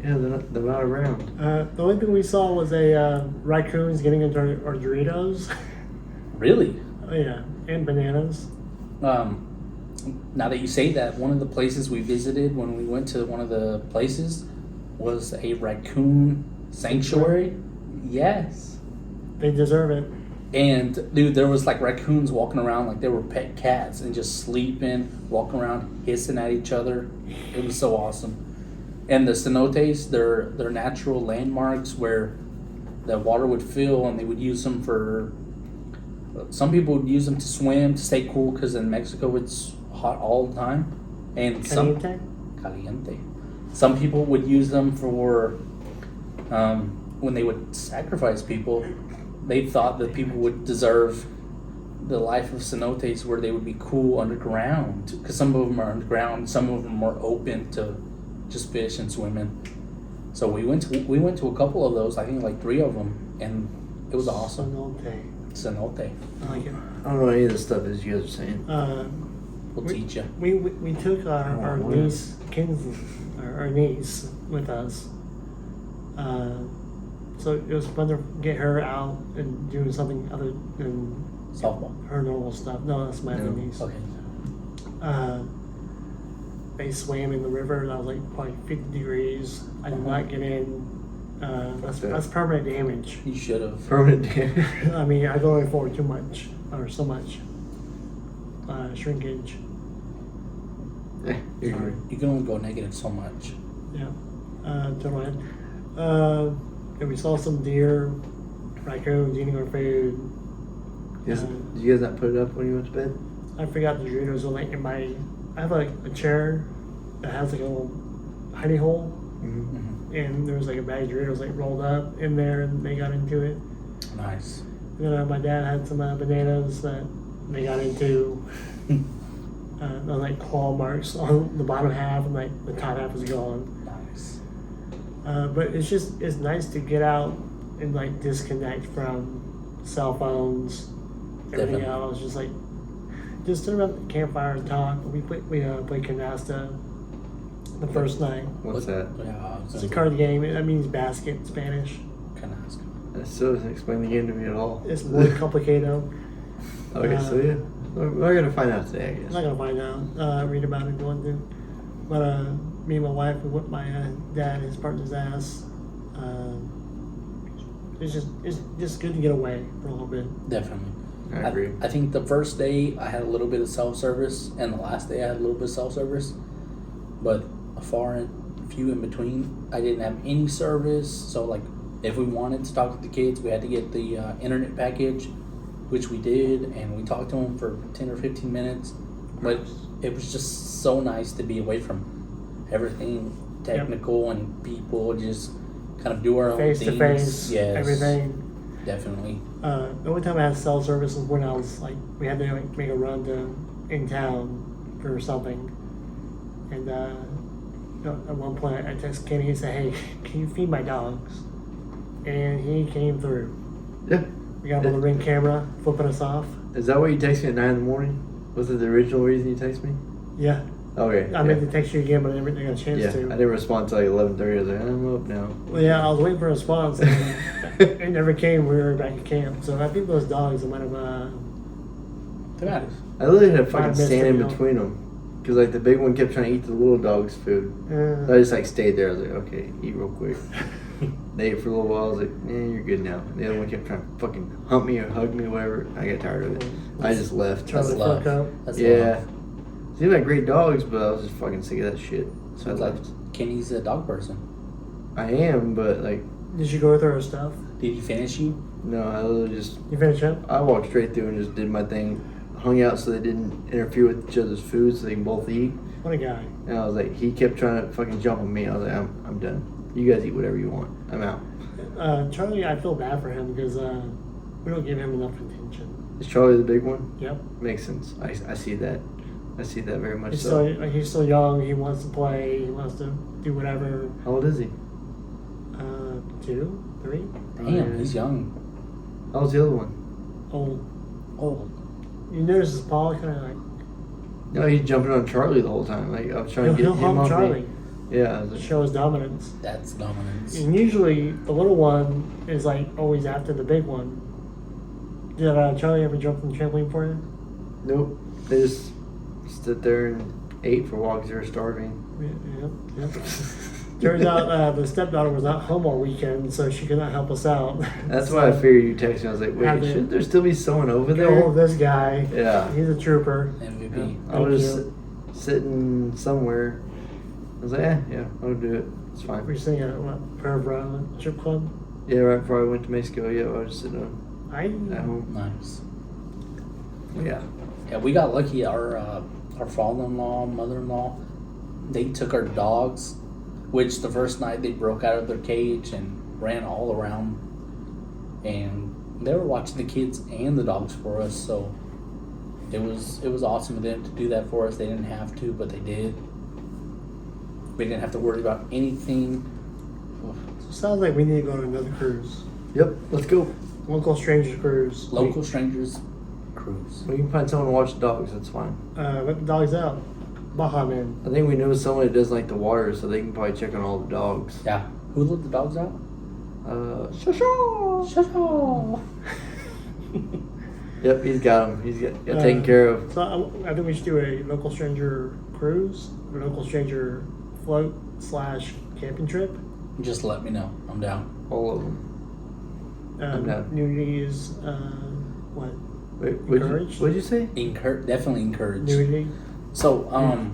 Yeah, they're not around. The only thing we saw was a raccoons getting into our Doritos. Really? Oh yeah, and bananas. Now that you say that, one of the places we visited when we went to one of the places was a raccoon sanctuary. Yes. They deserve it. And dude, there was like raccoons walking around like they were pet cats and just sleeping, walking around, hissing at each other. It was so awesome. And the cenotes, they're natural landmarks where the water would fill, and they would use them for. Some people would use them to swim to stay cool because in Mexico it's hot all the time, and caliente. Some people would use them for when they would sacrifice people. They thought that people would deserve the life of cenotes where they would be cool underground, because some of them are underground, some of them are open to just fish and swimming. So we went to a couple of those, I think like 3 of them, and it was awesome. Cenote. I like it. I don't know what any of this stuff is you guys are saying. We'll teach you. We took our wow. niece Kinsley, our niece, with us. So it was fun to get her out and doing something other than Softball. her normal stuff. No, that's my other No. niece. Okay. they swam in the river and I was like probably 50 degrees. I did not get in. That's permanent damage. You should have. Permanent damage. I mean, I can only afford too much or so much shrinkage. You're good. You can only go negative so much. Yeah. Total head. And we saw some deer, raccoons eating our food. Did you guys not put it up when you went to bed? I forgot the Doritos on like in my. I have like a chair that has like a little hidey hole, Mm-hmm. and there was like a bag of Doritos like rolled up in there, and they got into it. Nice. And then my dad had some bananas that they got into. There was like claw marks on the bottom half, and like the top half was gone. Nice. But it's nice to get out and like disconnect from cell phones, everything Definitely. else. Just sit around the campfire and talk. We played canasta the first night. What's that? Yeah, It's a card game. That means basket in Spanish. Canasta. That still doesn't explain the game to me at all. It's muy complicado. Okay, so yeah. We're gonna find out today, I I'm guess. not gonna find out. Read about it if you want to. But me and my wife, we whipped my dad and his partner's ass. It's just good to get away for a little bit. Definitely. I agree. I think the first day I had a little bit of self-service, and the last day I had a little bit of self-service. But a few in between, I didn't have any service. So like, if we wanted to talk to the kids, we had to get the internet package, which we did, and we talked to them for 10 or 15 minutes. But it was just so nice to be away from everything technical and people, just kind of do our own Face things. to face, Yes, everything. definitely. The only time I had cell service was when I was like, we had to like make a run in town for something, and at one point I texted Kenny and said, "Hey, can you feed my dogs?" And he came through. Yeah. We got him on the Ring camera, flipping us off. Is that why you text me at 9 in the morning? Was it the original reason you text me? Yeah, Okay. I meant to text you again, but I never got a chance Yeah, I to. didn't respond until like 11:30. I was like, I'm up now. Well, yeah, I was waiting for a response, and it never came. We were back at camp, so I think those dogs might have. Yeah. I literally had to I fucking missed stand it, in you know. between them. Because like the big one kept trying to eat the little dog's food. So I just like stayed there. I was like, okay, eat real quick. They ate for a little while. I was like, you're good now. The other one kept trying to fucking hump me or hug me or whatever. I got tired of it. I just left. That's Charlie love. fuck up. That's Yeah. love. Seemed like great dogs, but I was just fucking sick of that shit. So I Sounds like left. Kenny's a dog person. I am, but like, Did you go through her stuff? Did he finish you? no, I literally just, You finish up? I walked straight through and just did my thing. Hung out so they didn't interfere with each other's food so they can both eat. What a guy. And I was like, he kept trying to fucking jump on me. I was like, I'm done. You guys eat whatever you want. I'm out. Charlie, I feel bad for him because we don't give him enough attention. Is Charlie the big one? Yep. Makes sense. I see that. I see that very much He's so. still young. He wants to play. He wants to do whatever. How old is he? 2, 3, Damn, yeah. he's young. How old's the other one? old. Oh, You notice his paw kind of like. No, he's jumping on Charlie the whole time. Like I was trying to He'll get him hump off Charlie. me. Yeah, I was like, Show his dominance. that's dominance. And usually the little one is like always after the big one. Did Charlie ever jump from the trampoline for you? nope. They just stood there and ate for a while because they were starving. Yeah. Turns out the stepdaughter was not home all weekend, so she could not help us out. That's So, why I figured you texted me. I was like, Had wait, to- should there still be someone over Get a hold of there? this guy. Yeah. He's a trooper. MVP. I was Thank just sitting somewhere. I was like, yeah, I'll do it. It's fine. We're sitting at what, Pearl Strip Club? Yeah, right before I went to Mexico, yeah, I was just sitting at home. Nice. Yeah. Yeah, we got lucky. Our father-in-law, mother-in-law, they took our dogs, which the first night they broke out of their cage and ran all around, and they were watching the kids and the dogs for us. So it was awesome of them to do that for us. They didn't have to, but they did. We didn't have to worry about anything. So sounds like we need to go on another cruise. Yep, let's go. Local strangers cruise. Local strangers cruise. We can find someone to watch the dogs, that's fine. Let the dogs out. Baja man. I think we know someone that doesn't like the water, so they can probably check on all the dogs. Yeah. Who let the dogs out? Shasha! Shut up. Yep, he's got him. He's got taken care of. So I think we should do a local stranger cruise, a local stranger float / camping trip. Just let me know. I'm down. All of them. I'm down. Nudity is what? Wait, Encouraged? what'd you say? Definitely encouraged. Nudity. So,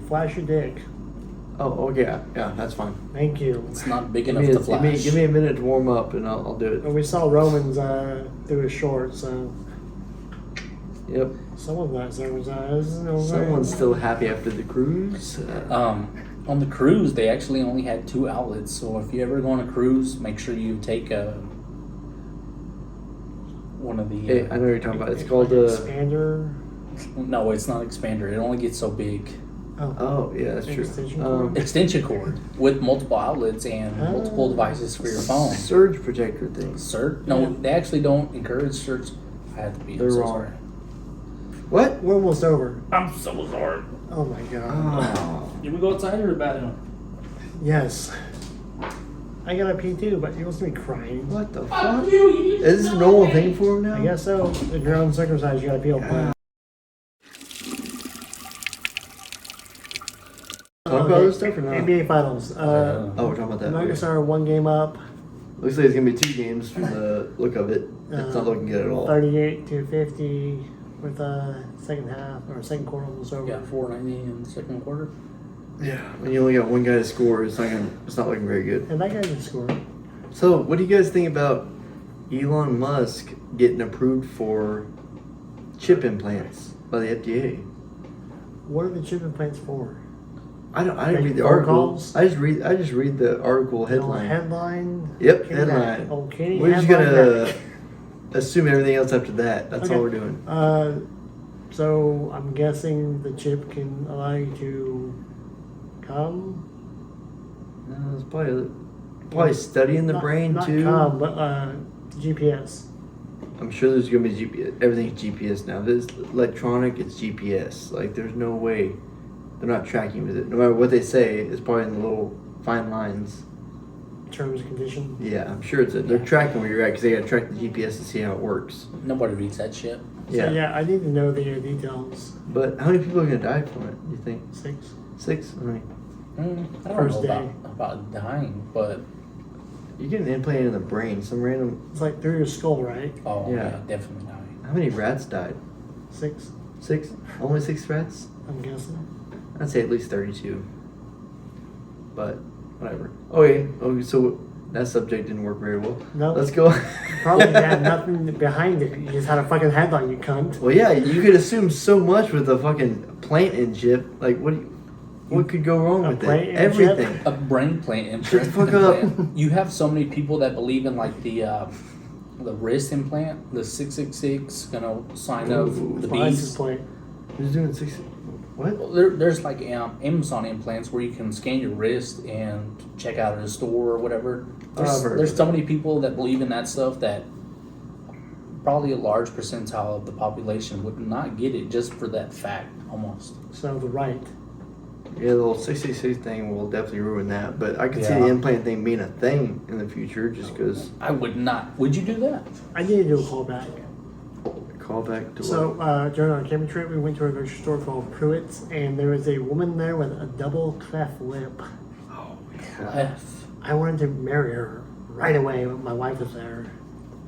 Flash your dick. Oh, okay. Yeah, that's fine. Thank you. it's not big Give enough me, to flash. give me a minute to warm up, and I'll do it. And we saw Romans do his shorts, so Yep. someone got someone's eyes. Someone's still happy after the cruise. On the cruise, they actually only had 2 outlets. So if you ever go on a cruise, make sure you take one of the. Hey, I know what you're talking about. It's Like called expander. No, it's not expander. It only gets so big. Oh, yeah, that's true. Extension cord? Extension cord with multiple outlets and multiple devices for your phone. Surge protector things. No, Yeah. they actually don't encourage search. I have to be. They're so wrong. sorry. What? We're almost over. I'm so sorry. Oh my god. Oh. Did we go outside or about it? Yes. I gotta pee too, but you want to be crying. What the fuck? Is this a normal thing for him now? I guess so. If you're uncircumcised, you gotta pee all planet. Talk about this stuff or not? NBA Finals. Oh, we're talking about that. Nuggets Okay. are 1 game up. Looks like it's gonna be 2 games from the look of it. It's not looking good at all. 38-50 with second half or second quarter almost over. Got 490 in the second quarter. Yeah, when you only got one guy to score, it's not looking very good. And that guy can score. So, what do you guys think about Elon Musk getting approved for chip implants by the FDA? What are the chip implants for? I didn't Make read the phone article. calls? I just read the article headline. Headline. Yep, Kenny headline. back. Oh, Kenny We're just headline gonna back. assume everything else after that. That's Okay. all we're doing. So I'm guessing the chip can allow you to come. No, it's probably studying the brain not too. come, but GPS. I'm sure there's gonna be GPS. Everything's GPS now. If it's electronic, it's GPS. Like, there's no way they're not tracking with it. No matter what they say, it's probably in the little fine lines. Terms and conditions. Yeah, I'm sure they're tracking where you're at because they gotta track the GPS to see how it works. Nobody reads that shit. Yeah. So yeah, I need to know the details. But how many people are gonna die from it? Do you think 6. 6? I mean, I don't First know day. about dying, but you get an implant in the brain. Some random. It's like through your skull, right? oh Yeah. yeah, definitely dying. How many rats died? 6, 6? Only 6 rats? I'm guessing. I'd say at least 32. But whatever. Okay. So that subject didn't work very well. No. Let's go. Probably had nothing behind it. You just had a fucking headline, you cunt. Well, yeah, you could assume so much with a fucking plant in chip. Like, what could go wrong A with plant it? in Everything. A brain plant Shut implant. the fuck up. You have so many people that believe in like the wrist implant, the 666, sign of Ooh. the License beast. plate. Who's doing 6? What? Well, there's like Amazon implants where you can scan your wrist and check out at a store or whatever. I've heard There's of so that. many people that believe in that stuff that probably a large percentile of the population would not get it just for that fact, almost. Sounds right. Yeah, the little 666 thing will definitely ruin that. But I could see Yeah. the implant thing being a thing in the future just because. I would not. Would you do that? I need to do a callback. Call back to So what? during our camping trip, we went to a grocery store called Pruitt's, and there was a woman there with a double cleft lip. Oh, F. I wanted to marry her right away when my wife was there.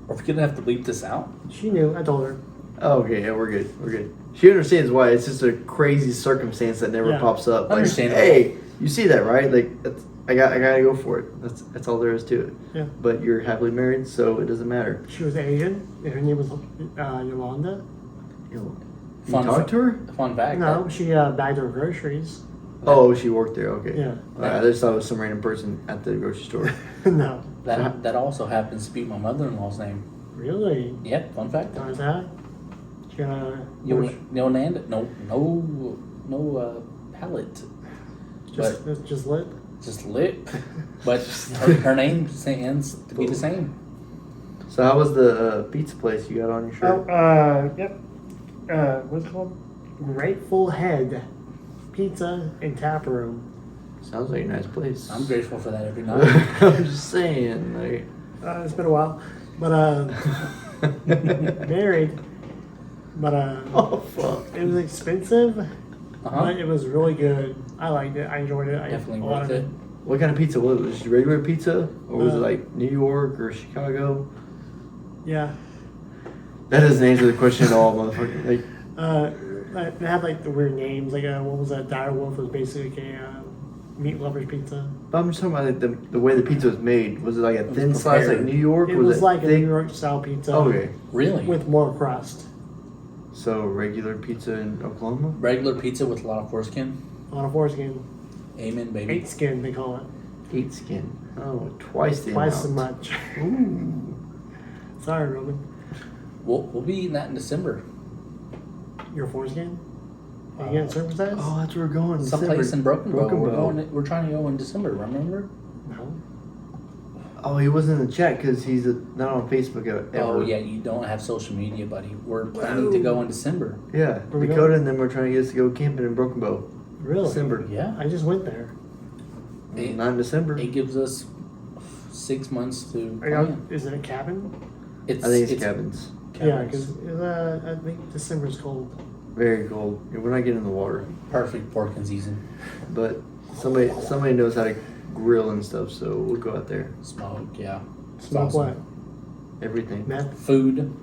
Are we gonna have to bleep this out? She knew. I told her. Oh, okay, yeah, we're good. We're good. She understands why. It's just a crazy circumstance that never Yeah. pops up. Like, Understandable. hey, you see that, right? Like, I gotta go for it. That's all there is to it. Yeah. But you're happily married, so it doesn't matter. She was Asian, and her name was Yolanda. You Fun talked to her? Fun fact. No, she bagged her groceries. Oh, she worked there. Okay. Yeah. I just thought it was some random person at the grocery store. No. That also happens to be my mother-in-law's name. Really? Yep. Fun fact. How's that? She got Yolanda? No palate. just lip. Just lip. But her name stands to be the same. So how was the pizza place you got on your shirt? Yep. What's it called? Grateful Head Pizza and Tap Room. Sounds like a nice place. I'm grateful for that every night. I'm just saying, like. It's been a while, but married. But Oh fuck. it was expensive, Uh-huh. but it was really good. I liked it. I enjoyed it. I Definitely ate a lot worth of it. What kind of pizza was it? Was it just regular pizza, or was it Uh, like New York or Chicago? Yeah. That doesn't answer the question at all, motherfucker. Like, They had like the weird names. Like what was that? Dire Wolf was basically a meat lover's pizza. but I'm just talking about like the way the pizza was made. Was it like a was thin slice like prepared. New York? It was like a thick? New York style pizza. Okay, Really? With more crust. so regular pizza in Oklahoma. Regular pizza with a lot of foreskin. On a foreskin. Amen, baby. 8 skin, they call it. 8 skin. Oh, twice the Twice as amount. much. Ooh. Sorry, Roman. We'll be eating that in December. Your foreskin? Are you getting circumcised? Oh, that's where we're going. Someplace in December. Broken Bow. We're trying to go in December. Remember? No. Oh, he wasn't in the chat because he's not on Facebook ever. Oh yeah, you don't have social media, buddy. We're planning to go in December. Yeah, Where we Dakota going? and them were trying to get us to go camping in Broken Bow. Really? December. Yeah. I just went there. Not in December. It gives us 6 months to Are y'all, plan. is it a cabin? It's, I think it's cabins. Yeah, cabins. because I think December's cold. Very cold. Yeah, we're not getting in the water, Perfect porking season. but somebody knows how to grill and stuff, so we'll go out there. Smoke, yeah. It's Smoke awesome. what? Everything. Meth? Food.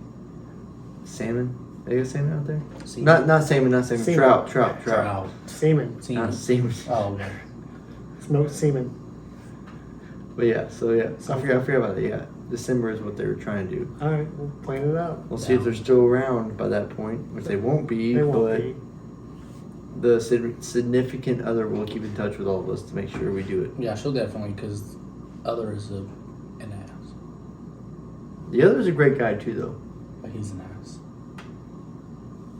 Salmon. They got salmon out there? Semen. Not salmon. Semen. Trout. Trout. Semen. Not Semen. salmon. Oh, yeah. Smoked semen. But yeah, so yeah, I Something. forgot about it. Yeah, December is what they were trying to do. Alright, we'll plan it out. We'll see if they're still around by that point, which they won't be. They won't but be. the significant other will keep in touch with all of us to make sure we do it. Yeah, she'll definitely, because other is an ass. The other's a great guy too, though. But he's an ass.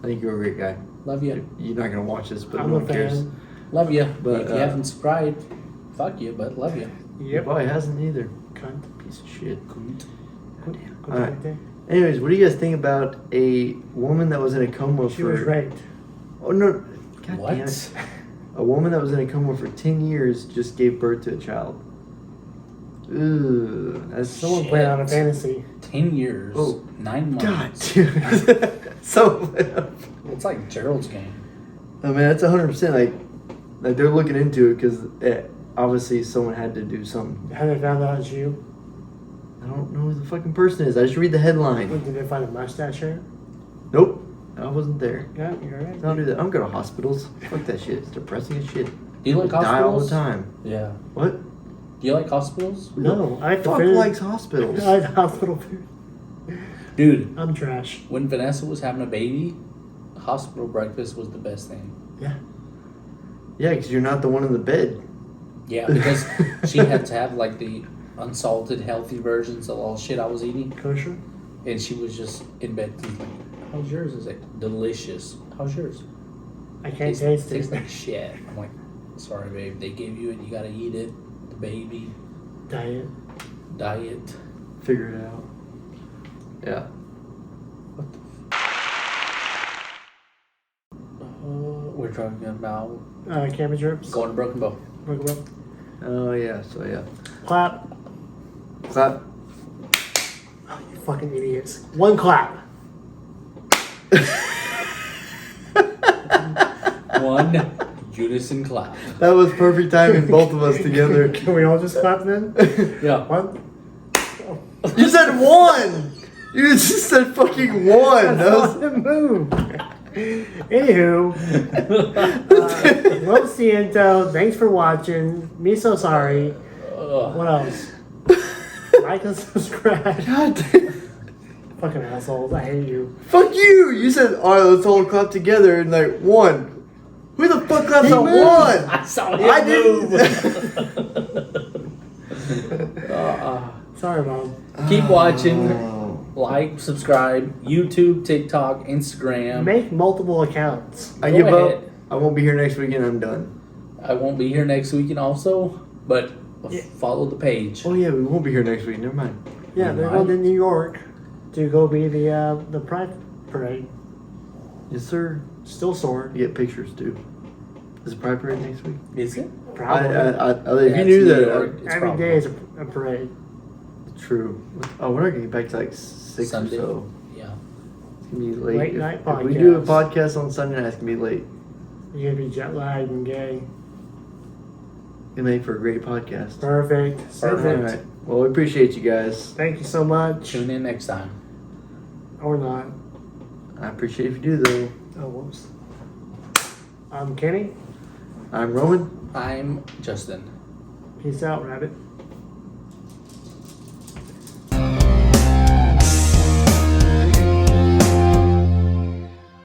I think you're a great guy. Love you. You're not gonna watch this, but I'm no a one cares. fan. Love you. But, If you haven't subscribed, fuck you, but love you. He Yep. probably hasn't either. Cunt. Piece of shit. Cunt. Goddamn. Go Alright. there. Anyways, what do you guys think about a woman that was in a coma She for? was raped. Oh no! God What? damn it! A woman that was in a coma for 10 years just gave birth to a child. Ooh, that's Someone Shit. played on a fantasy. 10 years. Oh. 9 God, months. dude. So, It's like Gerald's game. I mean, that's 100%. Like they're looking into it because obviously someone had to do something. How they found out it's you? I don't know who the fucking person is. I just read the headline. Did they find a mustache here? Nope, I wasn't there. Yeah, you're right. I don't do that. I don't go to hospitals. Fuck that shit. It's depressing as shit. Do you like People die all the hospitals? time. Yeah. What? Do you like hospitals? No, I have to Fuck finish. likes hospitals. I like hospital food. Dude, I'm trash. when Vanessa was having a baby, hospital breakfast was the best thing. Yeah. Yeah, because you're not the one in the bed. Yeah, because she had to have like the unsalted, healthy versions of all the shit I was eating. Kosher? And she was just in bed. She's like, how's yours? Is like delicious. How's yours? I can't taste Tastes it. like shit. I'm like, sorry, babe. They gave you it. You gotta eat it. The baby Diet. diet. Figure it out. Yeah. What the? We're talking about Cabbage rips. going to Broken Bow. Look 'em up. Oh yeah. So yeah. Clap. Clap. Oh, you fucking idiots. One clap. One unison clap. That was perfect timing, both of us together. Can we all just clap then? Yeah. One. You said one. You just said fucking one. That was. the move. Anywho, lo siento. Thanks for watching. Me so sorry. What else? Like and subscribe. God damn. Fucking assholes. I hate you. Fuck you. You said, all right, let's all clap together and like one. Who the fuck claps on moved. one? I saw him I move. didn't. Sorry, Mom. Keep watching. Oh. Like, subscribe. YouTube, TikTok, Instagram. Make multiple accounts. I Go give ahead. up. I won't be here next weekend. I'm done. I won't be here next weekend also, but Yeah. follow the page. Oh yeah, we won't be here next week. Never mind. Yeah, they're going to New York to go be the Pride Parade. Yes, sir. Still sore. You get pictures too. Is it Pride Parade next week? Is it? Probably. If Yeah, you it's knew New that, York. It's Every probably- day is a parade. true. Oh, we're not getting back to like 6 Sunday. or so. Yeah. It's gonna be late. Late night If we do a podcast. podcast on Sunday night, it's gonna be late. You're gonna be jet lagged and gay. It'll make for a great podcast. Perfect. All Perfect. right. Well, we appreciate you guys. Thank you so much. Tune in next time. Or not. I appreciate if you do, though. Oh, whoops. I'm Kenny. I'm Roman. I'm Justin. Peace out, Rabbit.